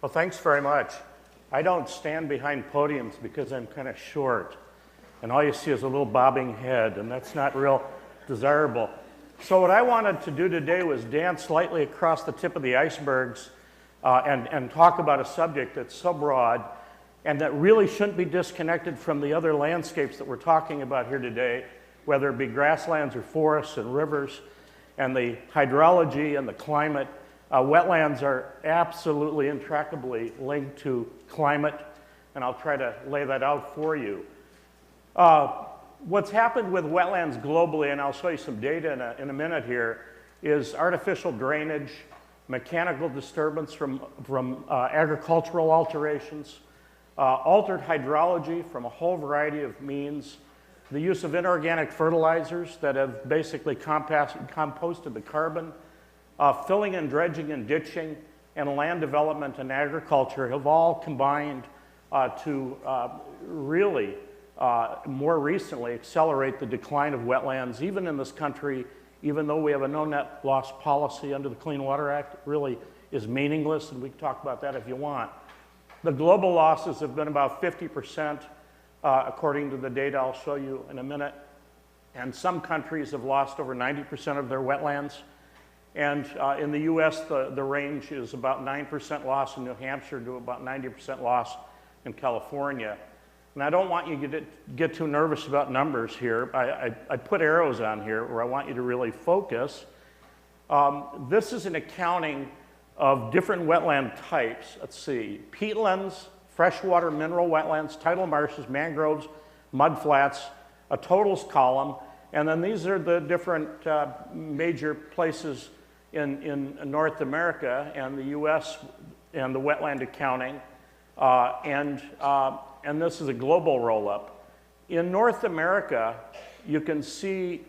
Well, thanks very much. I don't stand behind podiums because I'm kind of short, and all you see is a little bobbing head, and that's not real desirable. So what I wanted to do today was dance slightly across the tip of the icebergs and talk about a subject that's so broad and that really shouldn't be disconnected from the other landscapes that we're talking about here today, whether it be grasslands or forests and rivers, and the hydrology and the climate. Wetlands are absolutely intractably linked to climate, and I'll try to lay that out for you. What's happened with wetlands globally, and I'll show you some data in a minute here, is artificial drainage, mechanical disturbance from agricultural alterations, altered hydrology from a whole variety of means, the use of inorganic fertilizers that have basically composted the carbon, filling and dredging and ditching, and land development and agriculture have all combined to really more recently accelerate the decline of wetlands, even in this country. Even though we have a no net loss policy under the Clean Water Act, it really is meaningless, and we can talk about that if you want. The global losses have been about 50%, according to the data I'll show you in a minute. And some countries have lost over 90% of their wetlands. And in the US, the range is about 9% loss in New Hampshire to about 90% loss in California. And I don't want you to get too nervous about numbers here. I put arrows on here where I want you to really focus. This is an accounting of different wetland types. Let's see, peatlands, freshwater mineral wetlands, tidal marshes, mangroves, mudflats, a totals column, and then these are the different major places in North America and the US and the wetland accounting, and this is a global roll-up. In North America, you can see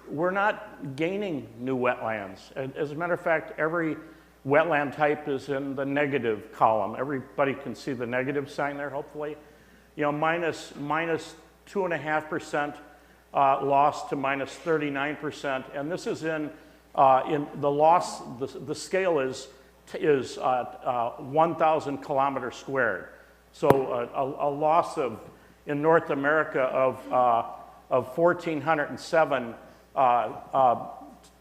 we're not gaining new wetlands. As a matter of fact, every wetland type is in the negative column. Everybody can see the negative sign there, hopefully. You know, minus 2.5% loss to minus 39%, and this is in the loss. The scale is 1,000 kilometers squared. So a loss of in North America of 1,407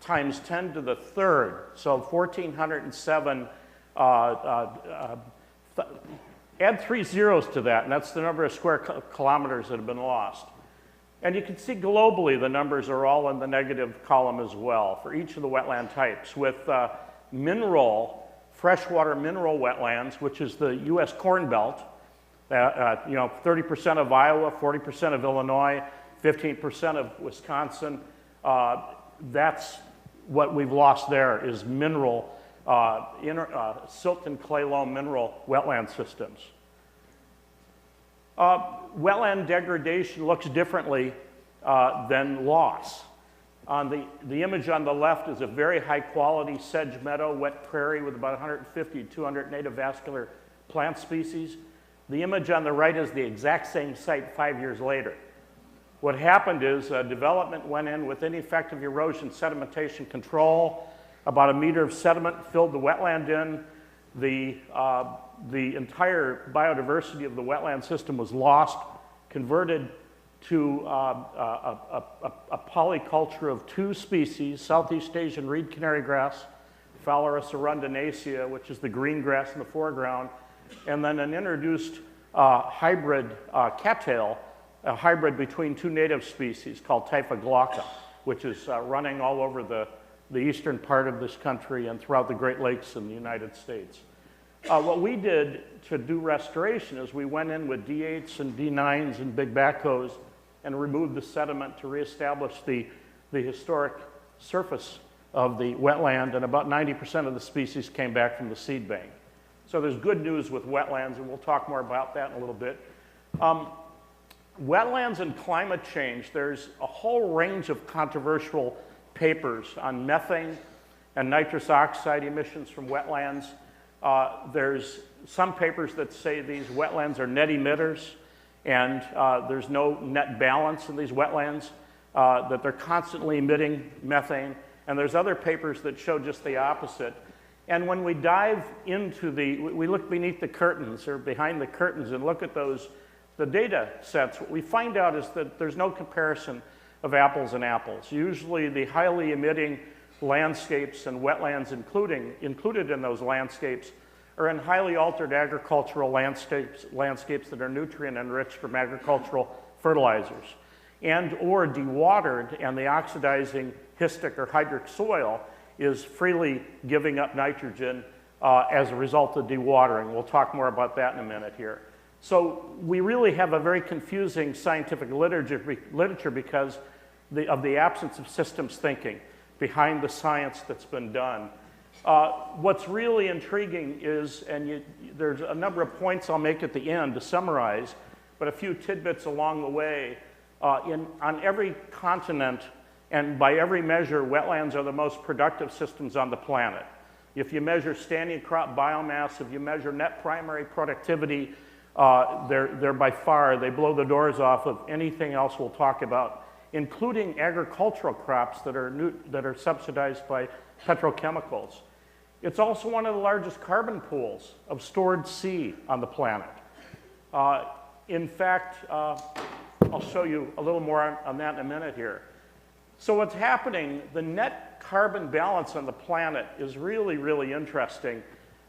times 10 to the third. So 1,407, add 3 zeros to that, and that's the number of square kilometers that have been lost. And you can see globally the numbers are all in the negative column as well for each of the wetland types, with freshwater mineral wetlands, which is the US Corn Belt, 30% of Iowa, 40% of Illinois, 15% of Wisconsin. That's what we've lost there is mineral, silt and clay loam mineral wetland systems. Wetland degradation looks differently than loss. On the image on the left is a very high quality sedge meadow, wet prairie with about 150 to 200 native vascular plant species. The image on the right is the exact same site 5 years later. What happened is development went in with ineffective erosion sedimentation control. About 1 meter of sediment filled the wetland in. The entire biodiversity of the wetland system was lost, converted to a polyculture of 2 species, Southeast Asian reed canary grass, Phalaris arundinacea, which is the green grass in the foreground, and then an introduced hybrid cattail, a hybrid between 2 native species called Typha glauca, which is running all over the eastern part of this country and throughout the Great Lakes in the United States. What we did to do restoration is we went in with D8s and D9s and big backhoes and removed the sediment to reestablish the historic surface of the wetland, and about 90% of the species came back from the seed bank. So there's good news with wetlands, and we'll talk more about that in a little bit. Wetlands and climate change, there's a whole range of controversial papers on methane and nitrous oxide emissions from wetlands. There's some papers that say these wetlands are net emitters, and there's no net balance in these wetlands, that they're constantly emitting methane. And there's other papers that show just the opposite. And when we dive into we look beneath the curtains or behind the curtains and look at the data sets, what we find out is that there's no comparison of apples and apples. Usually the highly emitting landscapes and wetlands included in those landscapes are in highly altered agricultural landscapes that are nutrient enriched from agricultural fertilizers and or dewatered, and the oxidizing histic or hydric soil is freely giving up nitrogen as a result of dewatering. We'll talk more about that in a minute here. So we really have a very confusing scientific literature because of the absence of systems thinking behind the science that's been done. What's really intriguing is, and there's a number of points I'll make at the end to summarize, but a few tidbits along the way. On every continent, and by every measure, wetlands are the most productive systems on the planet. If you measure standing crop biomass, if you measure net primary productivity, they're by far, they blow the doors off of anything else we'll talk about, including agricultural crops that are subsidized by petrochemicals. It's also one of the largest carbon pools of stored C on the planet. In fact, I'll show you a little more on that in a minute here. So what's happening, the net carbon balance on the planet is really, really interesting.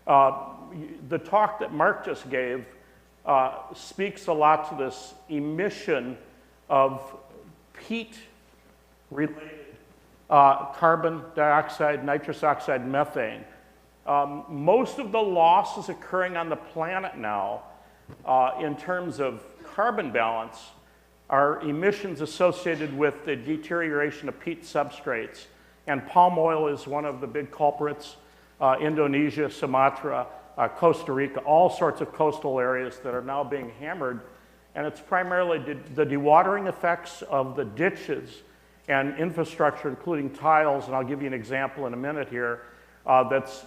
The talk that Mark just gave speaks a lot to this emission of peat-related carbon dioxide, nitrous oxide, methane. Most of the losses occurring on the planet now in terms of carbon balance are emissions associated with the deterioration of peat substrates. And palm oil is one of the big culprits. Indonesia, Sumatra, Costa Rica, all sorts of coastal areas that are now being hammered. And it's primarily the dewatering effects of the ditches and infrastructure, including tiles, and I'll give you an example in a minute here, that's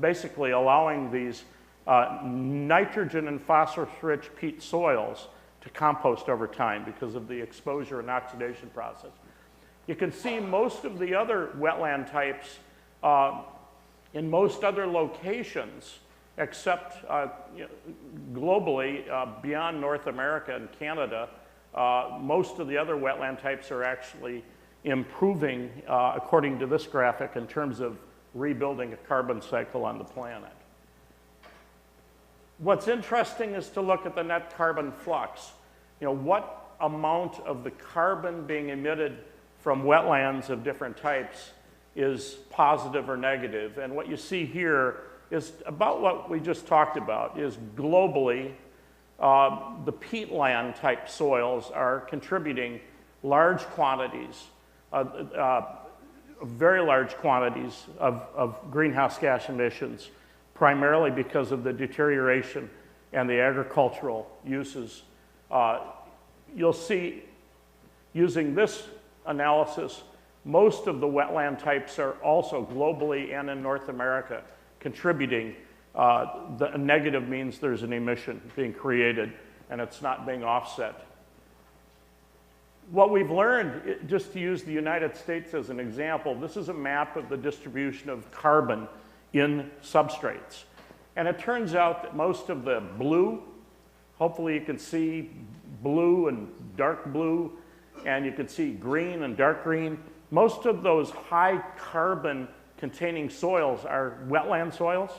basically allowing these nitrogen and phosphorus-rich peat soils to compost over time because of the exposure and oxidation process. You can see most of the other wetland types in most other locations, except globally, beyond North America and Canada, most of the other wetland types are actually improving, according to this graphic, in terms of rebuilding a carbon cycle on the planet. What's interesting is to look at the net carbon flux. What amount of the carbon being emitted from wetlands of different types is positive or negative. And what you see here is about what we just talked about, is globally, the peatland type soils are contributing large quantities, very large quantities of greenhouse gas emissions, primarily because of the deterioration and the agricultural uses. You'll see, using this analysis, most of the wetland types are also globally and in North America contributing. The negative means there's an emission being created and it's not being offset. What we've learned, just to use the United States as an example, this is a map of the distribution of carbon in substrates. And it turns out that most of the blue, hopefully you can see blue and dark blue, and you can see green and dark green. Most of those high carbon containing soils are wetland soils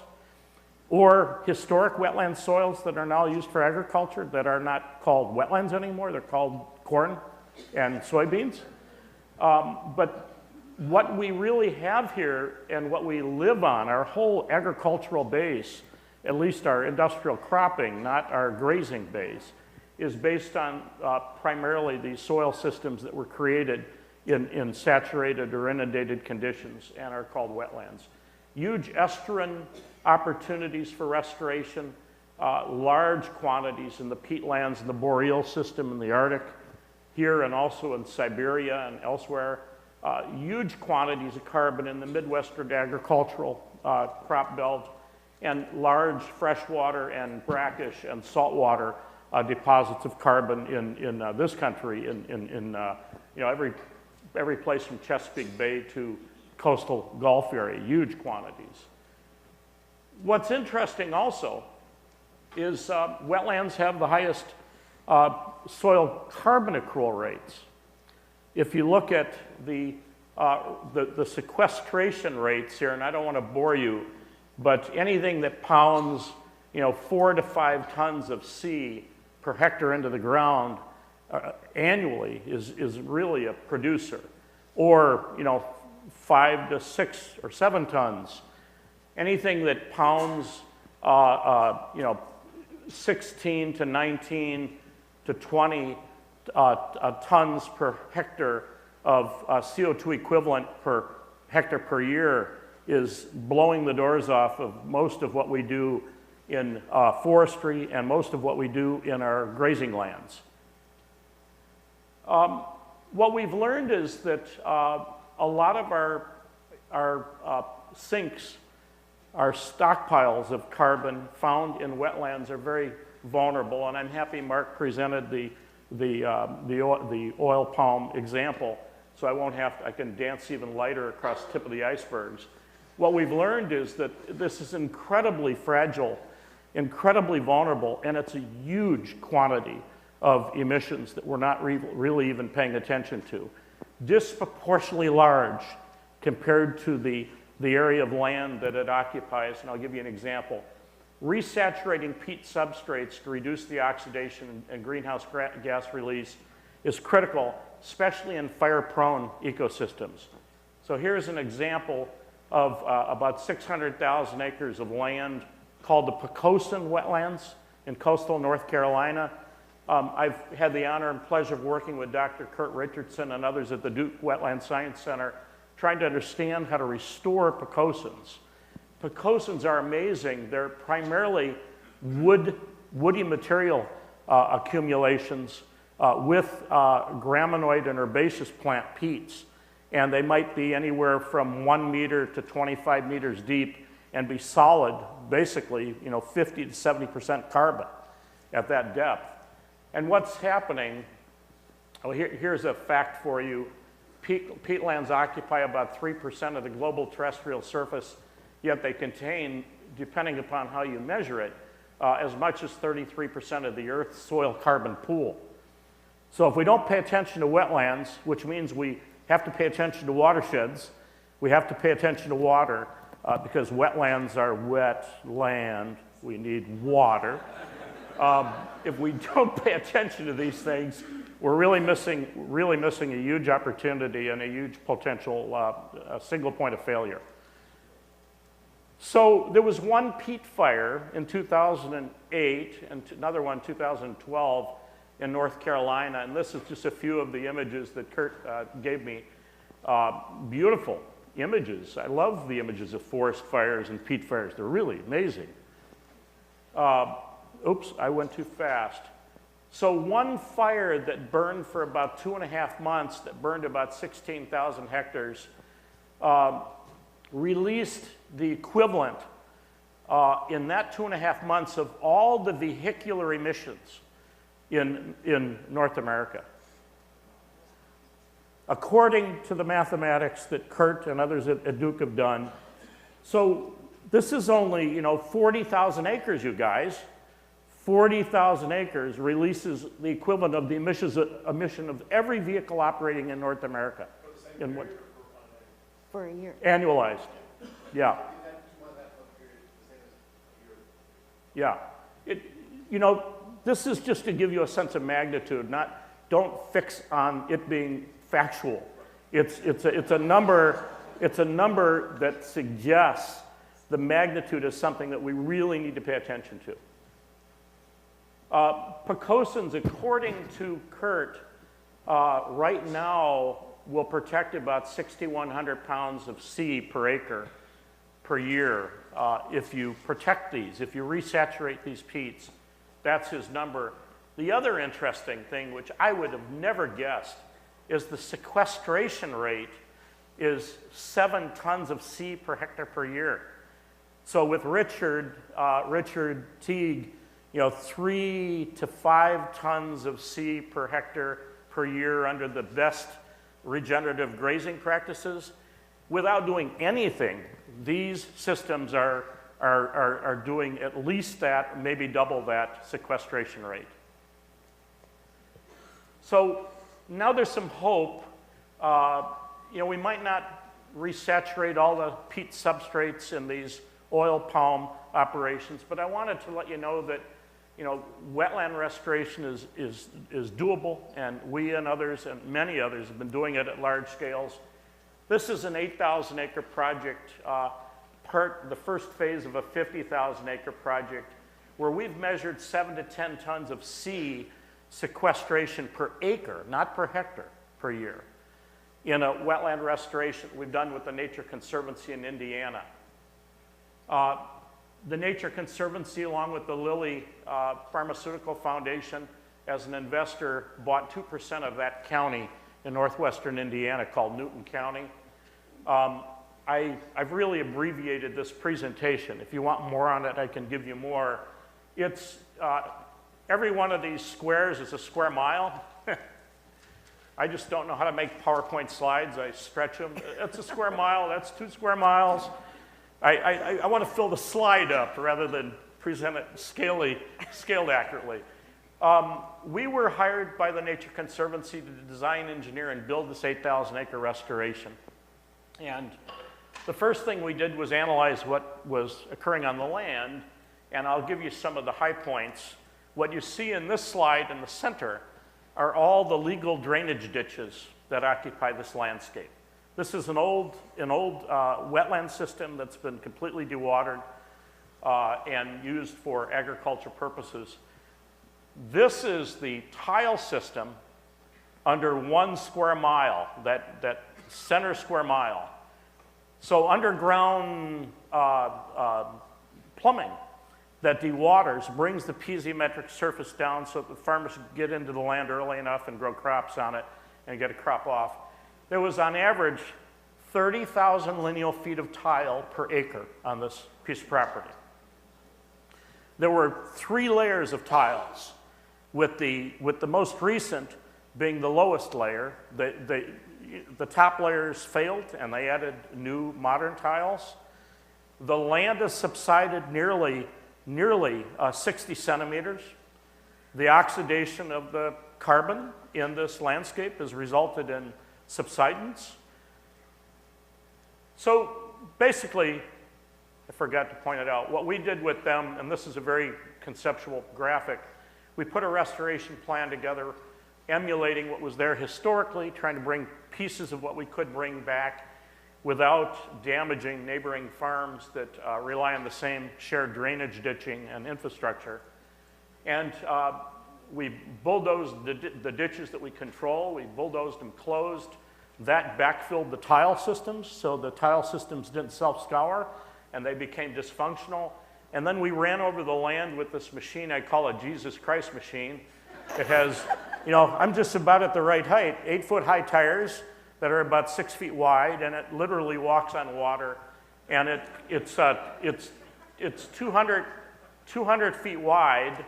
or historic wetland soils that are now used for agriculture that are not called wetlands anymore. They're called corn and soybeans. But what we really have here and what we live on, our whole agricultural base, at least our industrial cropping, not our grazing base, is based on primarily these soil systems that were created in saturated or inundated conditions and are called wetlands. Huge estuarine opportunities for restoration, large quantities in the peatlands and the boreal system in the Arctic, here and also in Siberia and elsewhere. Huge quantities of carbon in the Midwestern agricultural crop belt, and large freshwater and brackish and saltwater deposits of carbon in this country, every place from Chesapeake Bay to coastal Gulf area, huge quantities. What's interesting also is wetlands have the highest soil carbon accrual rates. If you look at the sequestration rates here, and I don't want to bore you, but anything that pounds, 4 to 5 tons of C per hectare into the ground annually is really a producer, or 5 to 6 or 7 tons. Anything that pounds 16 to 19 to 20 tons per hectare of CO2 equivalent per hectare per year is blowing the doors off of most of what we do in forestry and most of what we do in our grazing lands. What we've learned is that a lot of our sinks, our stockpiles of carbon found in wetlands are very vulnerable, and I'm happy Mark presented the oil palm example, so I can dance even lighter across the tip of the icebergs. What we've learned is that this is incredibly fragile, incredibly vulnerable, and it's a huge quantity of emissions that we're not really even paying attention to. Disproportionately large compared to the area of land that it occupies, and I'll give you an example. Resaturating peat substrates to reduce the oxidation and greenhouse gas release is critical, especially in fire-prone ecosystems. So here's an example of about 600,000 acres of land called the Pocosin Wetlands in coastal North Carolina. I've had the honor and pleasure of working with Dr. Kurt Richardson and others at the Duke Wetland Science Center trying to understand how to restore Pocosins. Pocosins are amazing. They're primarily woody material accumulations with graminoid and herbaceous plant peats. And they might be anywhere from 1 meter to 25 meters deep and be solid, basically, 50 to 70% carbon at that depth. And what's happening, here's a fact for you. Peatlands occupy about 3% of the global terrestrial surface, yet they contain, depending upon how you measure it, as much as 33% of the Earth's soil carbon pool. So if we don't pay attention to wetlands, which means we have to pay attention to watersheds, we have to pay attention to water, because wetlands are wet land, we need water. If we don't pay attention to these things, we're really missing a huge opportunity and a huge potential single point of failure. So there was one peat fire in 2008 and another one in 2012 in North Carolina, and this is just a few of the images that Kurt gave me. Beautiful images. I love the images of forest fires and peat fires. They're really amazing. Oops, I went too fast. So one fire that burned for about 2.5 months, that burned about 16,000 hectares, released the equivalent in that 2.5 months of all the vehicular emissions in North America. According to the mathematics that Kurt and others at Duke have done. So this is only 40,000 acres, you guys. 40,000 acres releases the equivalent of the emission of every vehicle operating in North America. In what? For a year. Annualized, yeah. Yeah. This is just to give you a sense of magnitude, don't fix on it being factual. It's a number that suggests the magnitude is something that we really need to pay attention to. Pocosins, according to Kurt, right now will protect about 6,100 pounds of C per acre per year if you protect these, if you resaturate these peats. That's his number. The other interesting thing, which I would have never guessed, is the sequestration rate is 7 tons of C per hectare per year. So with Richard Teague, 3 to 5 tons of C per hectare per year under the best regenerative grazing practices. Without doing anything, these systems are are doing at least that, maybe double that sequestration rate. So now there's some hope. We might not resaturate all the peat substrates in these oil palm operations, but I wanted to let you know that wetland restoration is doable, and we and others and many others have been doing it at large scales. This is an 8,000 acre project, the first phase of a 50,000 acre project, where we've measured 7 to 10 tons of C sequestration per acre, not per hectare, per year, in a wetland restoration we've done with the Nature Conservancy in Indiana. The Nature Conservancy, along with the Lilly Pharmaceutical Foundation, as an investor, bought 2% of that county in northwestern Indiana called Newton County. I've really abbreviated this presentation. If you want more on it, I can give you more. It's, every one of these squares is a square mile. I just don't know how to make PowerPoint slides. I stretch them. That's a square mile. That's 2 square miles. I want to fill the slide up rather than present it scaled accurately. We were hired by the Nature Conservancy to design, engineer, and build this 8,000 acre restoration. And the first thing we did was analyze what was occurring on the land, and I'll give you some of the high points. What you see in this slide in the center are all the legal drainage ditches that occupy this landscape. This is an old wetland system that's been completely dewatered and used for agriculture purposes. This is the tile system under 1 square mile, that center square mile. So underground plumbing that dewaters brings the piezometric surface down so that the farmers can get into the land early enough and grow crops on it and get a crop off. There was, on average, 30,000 lineal feet of tile per acre on this piece of property. There were 3 layers of tiles, with the most recent being the lowest layer. The top layers failed, and they added new modern tiles. The land has subsided nearly 60 centimeters. The oxidation of the carbon in this landscape has resulted in subsidence. So basically, I forgot to point it out, what we did with them, and this is a very conceptual graphic, we put a restoration plan together emulating what was there historically, trying to bring pieces of what we could bring back without damaging neighboring farms that rely on the same shared drainage, ditching, and infrastructure. And we bulldozed the ditches that we control. We bulldozed them closed. That backfilled the tile systems, so the tile systems didn't self-scour, and they became dysfunctional. And then we ran over the land with this machine I call a Jesus Christ machine. It has, I'm just about at the right height, 8-foot-high tires that are about 6 feet wide, and it literally walks on water. And it's 200 feet wide.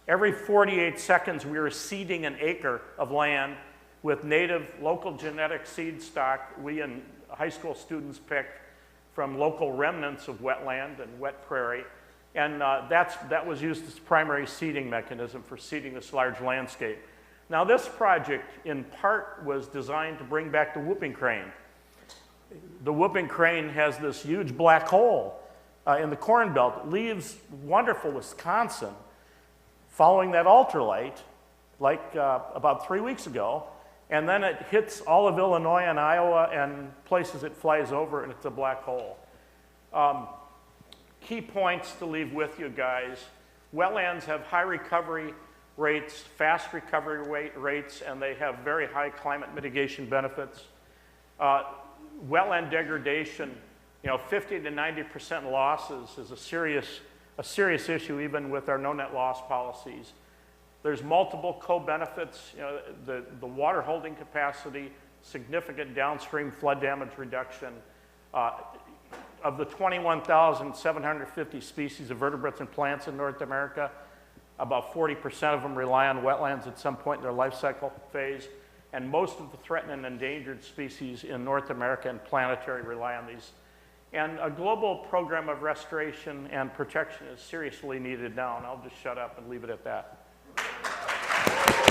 Every 48 seconds, we were seeding an acre of land with native local genetic seed stock we and high school students picked from local remnants of wetland and wet prairie. And that was used as primary seeding mechanism for seeding this large landscape. Now this project, in part, was designed to bring back the whooping crane. The whooping crane has this huge black hole in the Corn Belt. It leaves wonderful Wisconsin following that ultralight, like about 3 weeks ago, and then it hits all of Illinois and Iowa and places it flies over, and it's a black hole. Key points to leave with you guys. Wetlands have high recovery rates, fast recovery rates, and they have very high climate mitigation benefits. Wetland degradation, 50 to 90% losses is a serious issue even with our no net loss policies. There's multiple co-benefits, the water holding capacity, significant downstream flood damage reduction. Of the 21,750 species of vertebrates and plants in North America, about 40% of them rely on wetlands at some point in their life cycle phase, and most of the threatened and endangered species in North America and planetary rely on these And a global program of restoration and protection is seriously needed now, and I'll just shut up and leave it at that.